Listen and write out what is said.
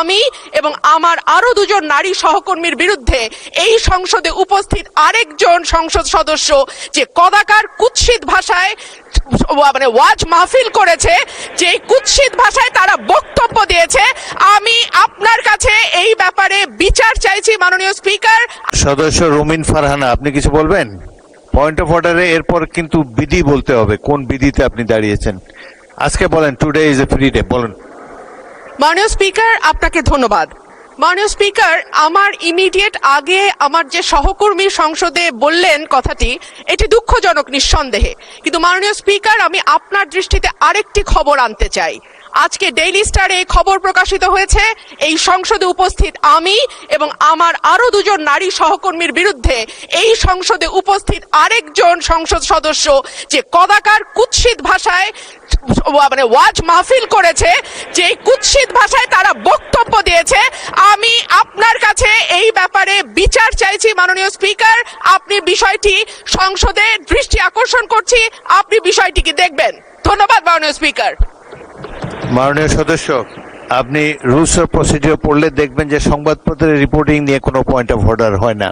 আমি এবং আমার আরো দুজন নারী সহকর্মীর বিরুদ্ধে এই সংসদে উপস্থিত আরেকজন সংসদ সদস্য যে কদাকার কুৎসিত ভাষায় ওয়াজ মাহফিল করেছে, যে কুৎসিত ভাষায় তারা বক্তব্য দিয়েছে, আমি আপনার কাছে এই ব্যাপারে বিচার চাইছি মাননীয় স্পিকার। সদস্য রুমিন ফারহানা, আপনি কিছু বলবেন? পয়েন্ট অফ অর্ডারে এরপর কিন্তু বিধি বলতে হবে, কোন বিধিতে আপনি দাঁড়িয়েছেন আজকে বলেন। Today is a free day, বলেন। মাননীয় স্পিকার, আপনাকে ধন্যবাদ। মাননীয় স্পিকার, আমার ইমিডিয়েট আগে আমার যে সহকর্মী সংসদে বললেন কথাটি, এটি দুঃখজনক নিঃসন্দেহে, কিন্তু মাননীয় স্পিকার আমি আপনার দৃষ্টিতে আরেকটি খবর আনতে চাই। আজকে ডেইলি স্টারে এই খবর প্রকাশিত হয়েছে, এই সংসদে উপস্থিত আমি এবং আমার আরো দুজন নারী সহকর্মীর বিরুদ্ধে এই সংসদে উপস্থিত আরেকজন সংসদ সদস্য যে কদাকার কুৎসিত ভাষায় ওয়াজ মাহফিল করেছে, যে কুৎসিত ভাষায় তারা বক্তব্য দিয়েছে, আমি আপনার কাছে এই ব্যাপারে বিচার চাইছি মাননীয় স্পিকার। আপনি বিষয়টি সংসদে দৃষ্টি আকর্ষণ করছি, আপনি বিষয়টিকে দেখবেন। ধন্যবাদ মাননীয় স্পিকার। মাননীয় সদস্য, আপনি রুলস অফ প্রসিডিওর পড়লে দেখবেন যে সংবাদপত্রের রিপোর্টিং নিয়ে কোনো পয়েন্ট অফ অর্ডার হয় না।